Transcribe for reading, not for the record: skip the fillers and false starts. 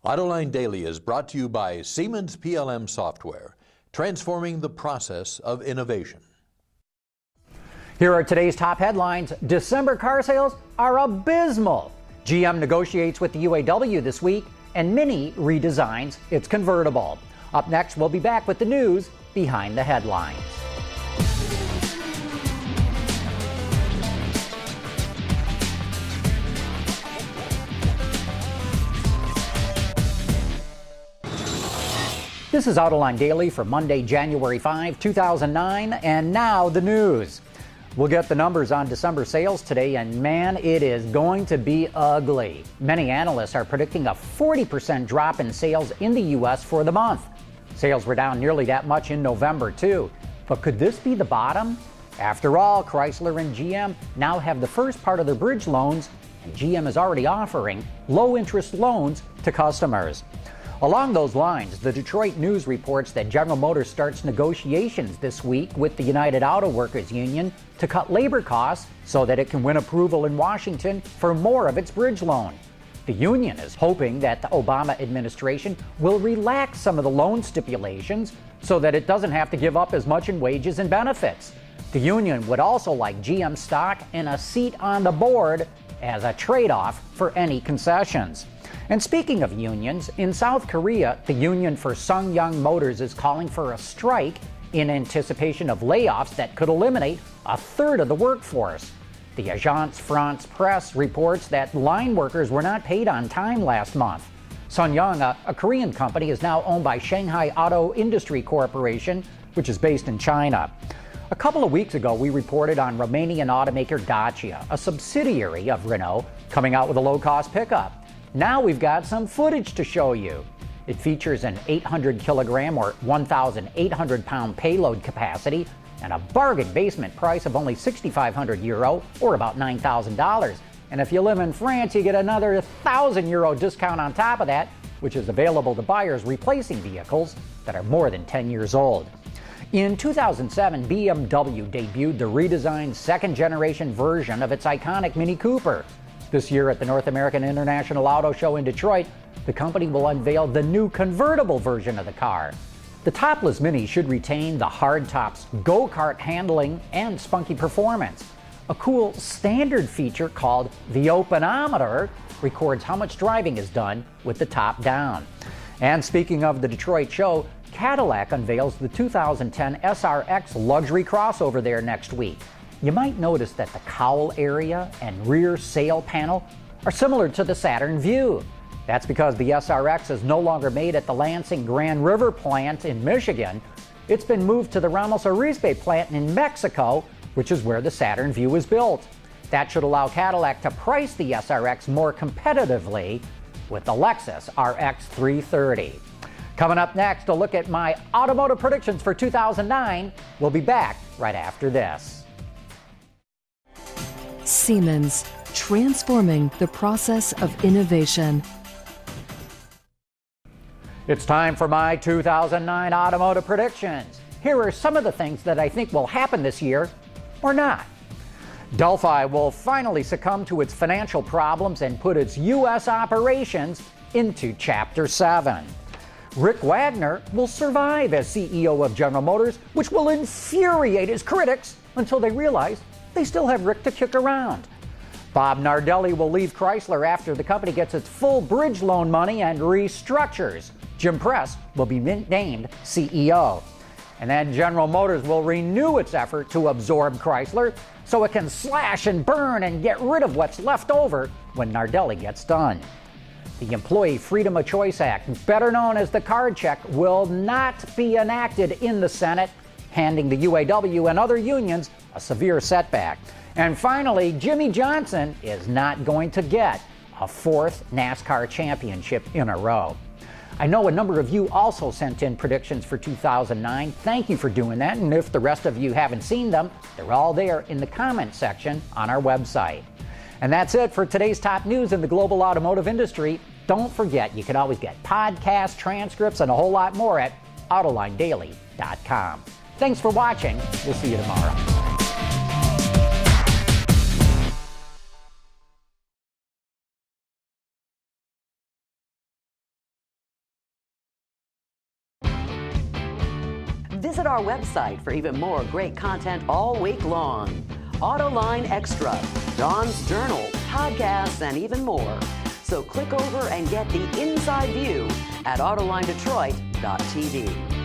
Autoline Daily is brought to you by Siemens PLM Software, transforming the process of innovation. Here are today's top headlines. December car sales are abysmal. GM negotiates with the UAW this week, and Mini redesigns its convertible. Up next, we'll be back with the news behind the headlines. This is Autoline Daily for Monday, January 5, 2009, and now the news. We'll get the numbers on December sales today, and man, it is going to be ugly. Many analysts are predicting a 40% drop in sales in the U.S. for the month. Sales were down nearly that much in November, too. But could this be the bottom? After all, Chrysler and GM now have the first part of their bridge loans, and GM is already offering low-interest loans to customers. Along those lines, the Detroit News reports that General Motors starts negotiations this week with the United Auto Workers Union to cut labor costs so that it can win approval in Washington for more of its bridge loan. The union is hoping that the Obama administration will relax some of the loan stipulations so that it doesn't have to give up as much in wages and benefits. The union would also like GM stock and a seat on the board as a trade-off for any concessions. And speaking of unions, in South Korea, the union for SsangYong Motors is calling for a strike in anticipation of layoffs that could eliminate a third of the workforce. The Agence France Presse reports that line workers were not paid on time last month. SsangYong, a Korean company, is now owned by Shanghai Auto Industry Corporation, which is based in China. A couple of weeks ago, we reported on Romanian automaker Dacia, a subsidiary of Renault, coming out with a low-cost pickup. Now we've got some footage to show you. It features an 800 kilogram or 1,800 pound payload capacity and a bargain basement price of only 6,500 euro or about $9,000. And if you live in France, you get another 1,000 euro discount on top of that, which is available to buyers replacing vehicles that are more than 10 years old. In 2007, BMW debuted the redesigned second-generation version of its iconic Mini Cooper. This year at the North American International Auto Show in Detroit, the company will unveil the new convertible version of the car. The topless Mini should retain the hardtop's go-kart handling and spunky performance. A cool standard feature called the Openometer records how much driving is done with the top down. And speaking of the Detroit show, Cadillac unveils the 2010 SRX luxury crossover there next week. You might notice that the cowl area and rear sail panel are similar to the Saturn Vue. That's because the SRX is no longer made at the Lansing Grand River plant in Michigan. It's been moved to the Ramos Arizpe plant in Mexico, which is where the Saturn Vue was built. That should allow Cadillac to price the SRX more competitively with the Lexus RX 330. Coming up next, a look at my automotive predictions for 2009. We'll be back right after this. Siemens, transforming the process of innovation. It's time for my 2009 automotive predictions. Here are some of the things that I think will happen this year, or not. Delphi will finally succumb to its financial problems and put its U.S. operations into Chapter 7. Rick Wagner will survive as CEO of General Motors, which will infuriate his critics until they realize they still have Rick to kick around. Bob Nardelli will leave Chrysler after the company gets its full bridge loan money and restructures. Jim Press will be named CEO. And then General Motors will renew its effort to absorb Chrysler so it can slash and burn and get rid of what's left over when Nardelli gets done. The Employee Freedom of Choice Act, better known as the card check, will not be enacted in the Senate, handing the UAW and other unions a severe setback. And finally, Jimmy Johnson is not going to get a fourth NASCAR championship in a row. I know a number of you also sent in predictions for 2009. Thank you for doing that. And if the rest of you haven't seen them, they're all there in the comment section on our website. And that's it for today's top news in the global automotive industry. Don't forget, you can always get podcasts, transcripts, and a whole lot more at AutolineDaily.com. Thanks for watching. We'll see you tomorrow. visit our website for even more great content all week long. Autoline Extra, Dawn's Journal, podcasts, and even more. So click over and get the inside view at AutolineDetroit.tv.